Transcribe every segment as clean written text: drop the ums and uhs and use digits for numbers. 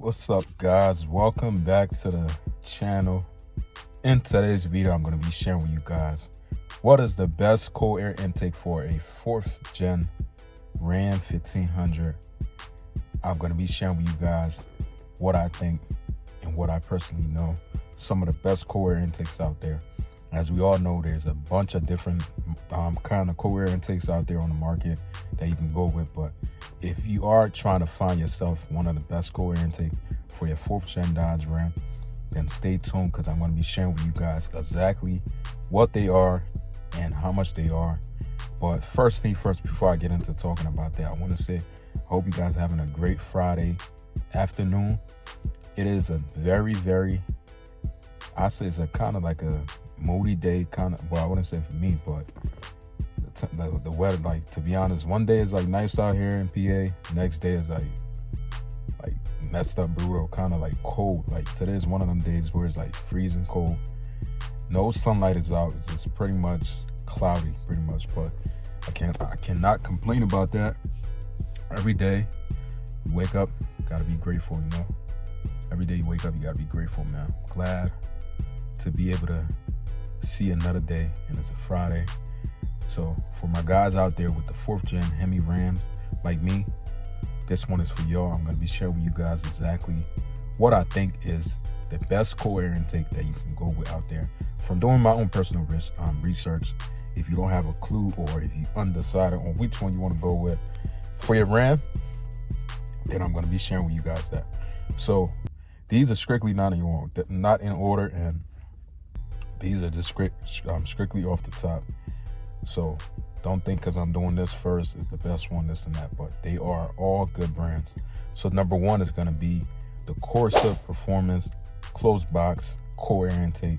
What's up, guys? Welcome back to the channel. In today's video, I'm going to be sharing with you guys what is the best cold air intake for a 4th gen Ram 1500. I'm going to be sharing with you guys what I think and what I personally know, some of the best cold air intakes out there. As we all know, there's a bunch of different kind of cold air intakes out there on the market that you can go with, but if you are trying to find yourself one of the best cold air intake for your 4th gen Dodge Ram, then stay tuned, because I'm going to be sharing with you guys exactly what they are and how much they are. But first thing first, before I get into talking about that, I want to say I hope you guys are having a great Friday afternoon. It is a very, I say it's a kind of like a moody day, kind of, well, I wouldn't say for me, but the weather, like, to be honest, one day is like nice out here in PA, next day is like messed up, brutal, kind of like cold. Like today is one of them days where it's like freezing cold, no sunlight is out, it's just pretty much cloudy, pretty much. But I cannot complain about that. Every day you wake up, gotta be grateful, you know. Every day you wake up, you gotta be grateful, man. Glad to be able to see another day, and it's a Friday. So for my guys out there with the 4th gen Hemi Rams like me, this one is for y'all. I'm going to be sharing with you guys exactly what I think is the best cold air intake that you can go with out there. From doing my own personal research, if you don't have a clue or if you undecided on which one you want to go with for your Ram, then I'm going to be sharing with you guys that. So these are strictly not in order, and these are just strictly off the top. So don't think because I'm doing this first is the best one, this and that, but they are all good brands. So number one is going to be the Corsa Performance Closed Box Cold Air Intake.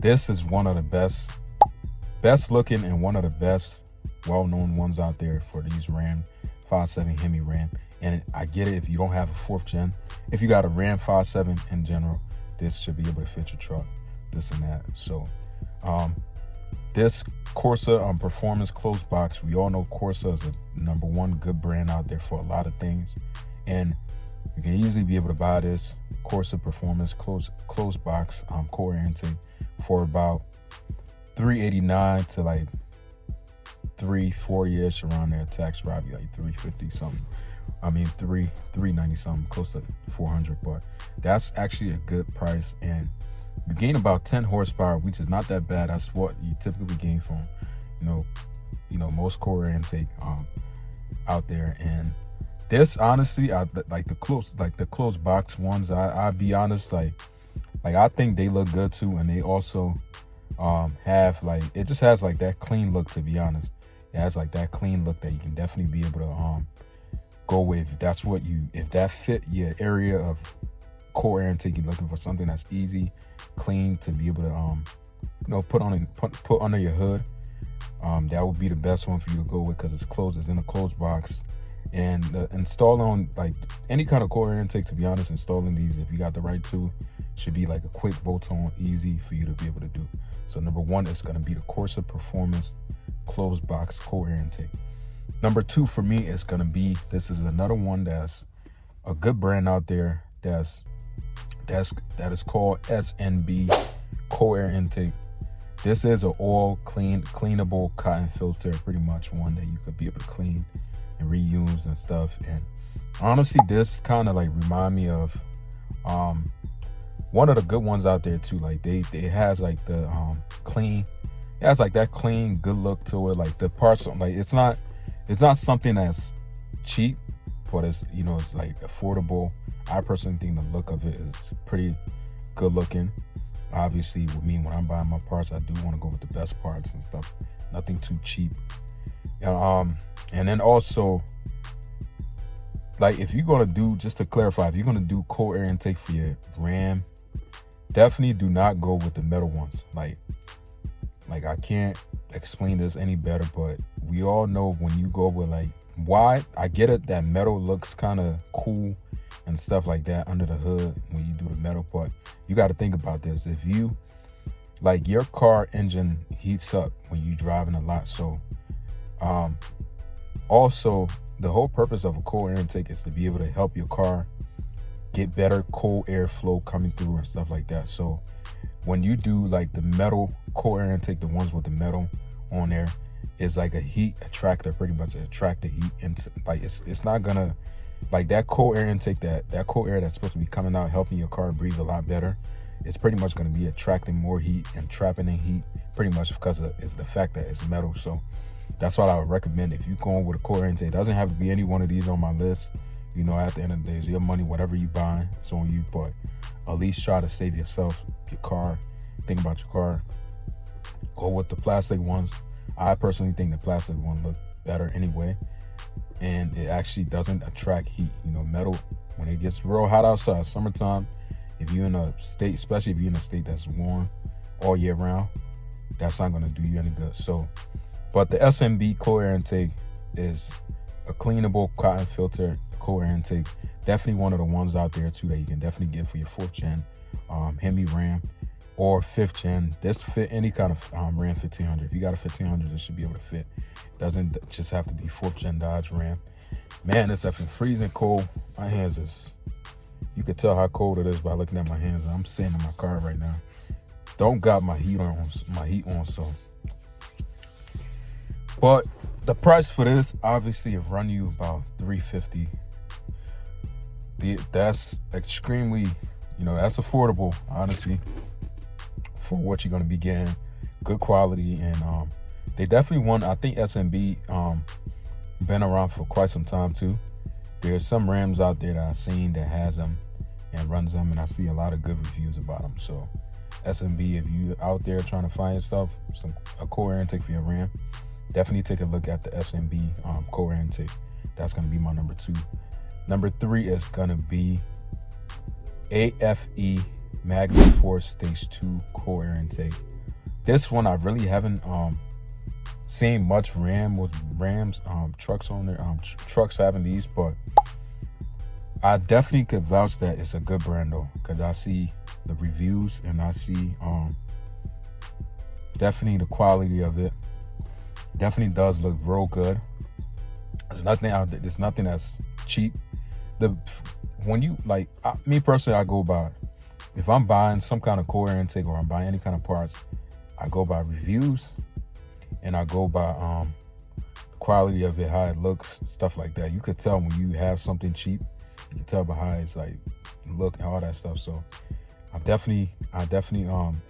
This is one of the best looking and one of the best well-known ones out there for these Ram 5.7 Hemi Ram. And I get it if you don't have a 4th gen. If you got a Ram 5.7 in general, this should be able to fit your truck, this and that. So this Corsa Performance Closed Box, we all know Corsa is a number one good brand out there for a lot of things, and you can easily be able to buy this Corsa Performance closed box cold air intake for about $389 to like $340-ish around there. Tax probably like $350 something. I mean $390 something, close to $400, but that's actually a good price, and you gain about 10 horsepower, which is not that bad. That's what you typically gain from, you know, most cold air intake out there. And this, honestly, I like the closed box ones. I'll be honest, like I think they look good too, and they also have like, it just has like that clean look. To be honest, it has like that clean look that you can definitely be able to go with. If that's what if that fit your area of cold air intake, you're looking for something that's easy, clean to be able to put under your hood, that would be the best one for you to go with, because it's in a closed box. And installing like any kind of cold air intake, to be honest, installing these, if you got the right tool, should be like a quick bolt-on, easy for you to be able to do. So number one is going to be the Corsa Performance Closed Box Cold Air Intake. Number two for me is going to be, this is another one that's a good brand out there that is called SNB Cold Air Intake. This is an all cleanable cotton filter, pretty much one that you could be able to clean and reuse and stuff. And honestly, this kind of like remind me of one of the good ones out there too. Like it has like the clean, it has like that clean good look to it. Like the parts, like it's not something that's cheap, but it's, it's like affordable. I personally think the look of it is pretty good looking. Obviously, with me, when I'm buying my parts, I do want to go with the best parts and stuff. Nothing too cheap. And then also, like, if you're gonna do, just to clarify, if you're gonna do cold air intake for your Ram, definitely do not go with the metal ones. Like I can't explain this any better, but we all know when you go with why I get it that metal looks kind of cool and stuff like that under the hood when you do the metal, but you got to think about this. If you, like, your car engine heats up when you driving a lot, so also the whole purpose of a cold air intake is to be able to help your car get better cold air flow coming through and stuff like that. So when you do like the metal cold air intake, the ones with the metal on there, is like a heat attractor, pretty much attract the heat. And like it's not gonna, like that cold air intake, that cold air that's supposed to be coming out, helping your car breathe a lot better, it's pretty much going to be attracting more heat and trapping in heat, pretty much because of it's the fact that it's metal. So that's what I would recommend if you're going with a cold air intake. It doesn't have to be any one of these on my list. You know, at the end of the day, it's your money, whatever you buy, it's on you. But at least try to save yourself, your car, think about your car. Go with the plastic ones. I personally think the plastic one look better anyway, and it actually doesn't attract heat. You know, metal, when it gets real hot outside, summertime, if you're in a state, especially if you're in a state that's warm all year round, that's not going to do you any good. So, but the SMB cold air intake is a cleanable cotton filter cold air intake. Definitely one of the ones out there too that you can definitely get for your 4th gen Hemi RAM or 5th gen. This fit any kind of Ram 1500. If you got a 1500, it should be able to fit. It doesn't just have to be 4th gen Dodge Ram. Man, it's effing freezing cold. My hands is, you can tell how cold it is by looking at my hands. I'm sitting in my car right now. Don't got my heat on, so. But the price for this, obviously, it run you about $350. That's extremely, you know, that's affordable, honestly, for what you're gonna be getting. Good quality, and they definitely want. I think SMB been around for quite some time too. There's some Rams out there that I've seen that has them and runs them, and I see a lot of good reviews about them. So SMB, if you out there trying to find yourself a cold air intake for your Ram, definitely take a look at the SMB cold air intake. That's going to be my number 2. Number 3 is going to be AFE Magnum Force Stage 2 cold air intake. This one I really haven't seen much Rams trucks on there, trucks having these, but I definitely could vouch that it's a good brand though, because I see the reviews and I see definitely the quality of it. Definitely does look real good. There's nothing out there. There's nothing that's cheap. When you like me personally, I go by, if I'm buying some kind of cold air intake or I'm buying any kind of parts, I go by reviews and I go by the quality of it, how it looks, stuff like that. You could tell when you have something cheap. You can tell by how it's like look and all that stuff. So I definitely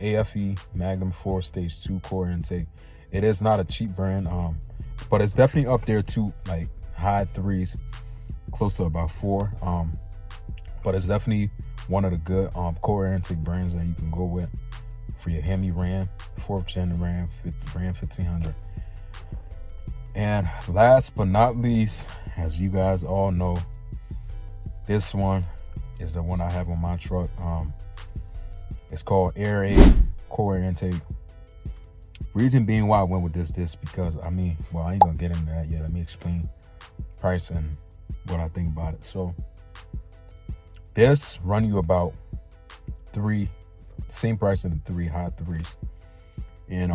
AFE Magnum Force Stage 2 cold air intake. It is not a cheap brand, but it's definitely up there too, like high 3s, close to about 4. But it's definitely one of the good cold air intake brands that you can go with for your Hemi Ram, 4th gen Ram 1500. And last but not least, as you guys all know, this one is the one I have on my truck. It's called Air A cold air intake. Reason being why I went with this because I mean, well, I ain't gonna get into that yet. Let me explain price and what I think about it. So this run you about same price in the 3 high 3s, and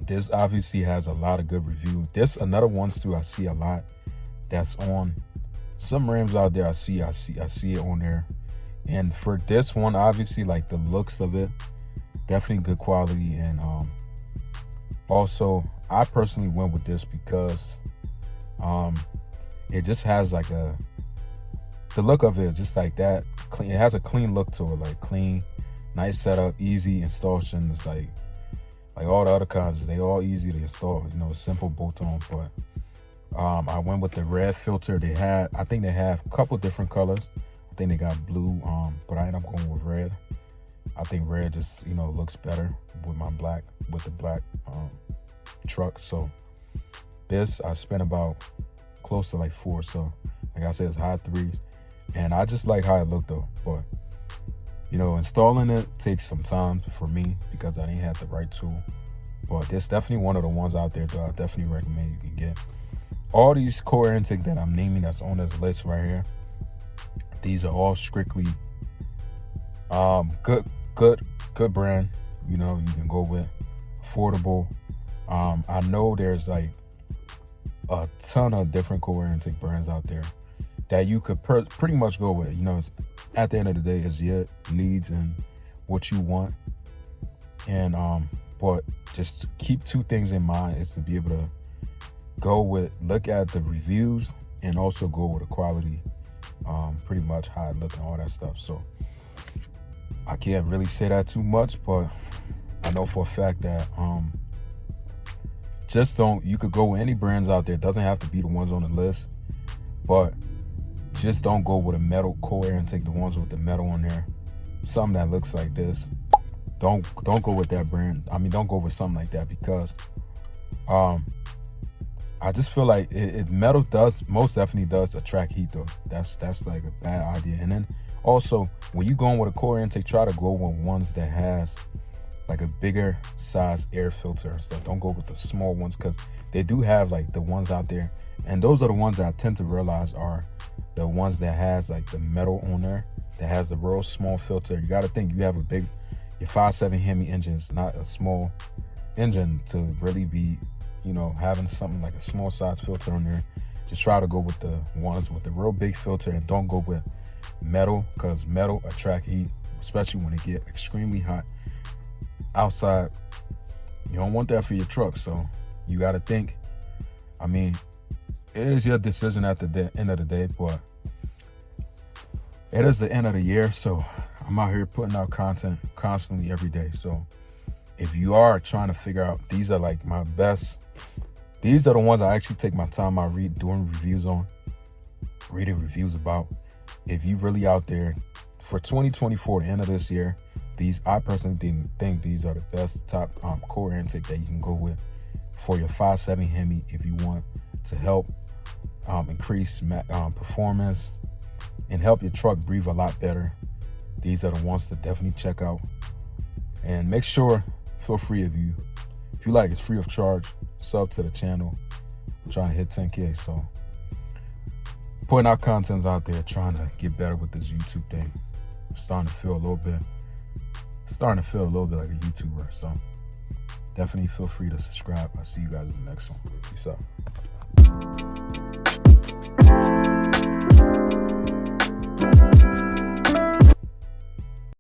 this obviously has a lot of good review. This another ones too I see a lot that's on some Rams out there. I see it on there. And for this one, obviously, like the looks of it, definitely good quality. And also I personally went with this because it just has like the look of it, just like that clean. It has a clean look to it, like clean, nice setup, easy installation. It's like all the other kinds, they all easy to install, you know, simple bolt on. But I went with the red filter. I think they have a couple different colors. I think they got blue, but I end up going with red. I think red just, you know, looks better with the black truck. So this I spent about close to like 4. So like I said, it's high 3s, and I just like how it looked though. But you know, installing it takes some time for me because I didn't have the right tool. But it's definitely one of the ones out there that I definitely recommend you can get. All these cold air intake that I'm naming that's on this list right here, these are all strictly good brand. You know, you can go with affordable. I know there's like a ton of different cold air intake brands out there that you could pretty much go with. You know, it's, at the end of the day, it's your needs and what you want. And but just keep two things in mind: is to be able to look at the reviews and also go with the quality, pretty much how it look and all that stuff. So I can't really say that too much, but I know for a fact that you could go with any brands out there. It doesn't have to be the ones on the list, but just don't go with a metal cold air intake, the ones with the metal on there. Something that looks like this. Don't go with that brand. I mean, don't go with something like that, because I just feel like metal most definitely does attract heat though. That's like a bad idea. And then also, when you going with a cold air intake, try to go with ones that has like a bigger size air filter. So don't go with the small ones, because they do have like the ones out there, and those are the ones that I tend to realize are the ones that has like the metal on there, that has the real small filter. You got to think you have your 5.7 Hemi engine is not a small engine to really be, you know, having something like a small size filter on there. Just try to go with the ones with the real big filter, and don't go with metal, because metal attract heat, especially when it get extremely hot outside. You don't want that for your truck. So you got to think. I mean, it is your decision at the end of the day, but it is the end of the year, so I'm out here putting out content constantly every day. So if you are trying to figure out, these are like my best, these are the ones I actually take my time out reading reviews about. If you really out there for 2024, the end of this year, I personally think these are the best top core intake that you can go with for your 5.7 Hemi if you want to help increase performance and help your truck breathe a lot better. These are the ones to definitely check out. And make sure, feel free, if you like, it's free of charge. Sub to the channel. I'm trying to hit 10K, so putting out contents out there, trying to get better with this YouTube thing. Starting to feel a little bit like a YouTuber. So definitely feel free to subscribe. I'll see you guys in the next one. Peace out.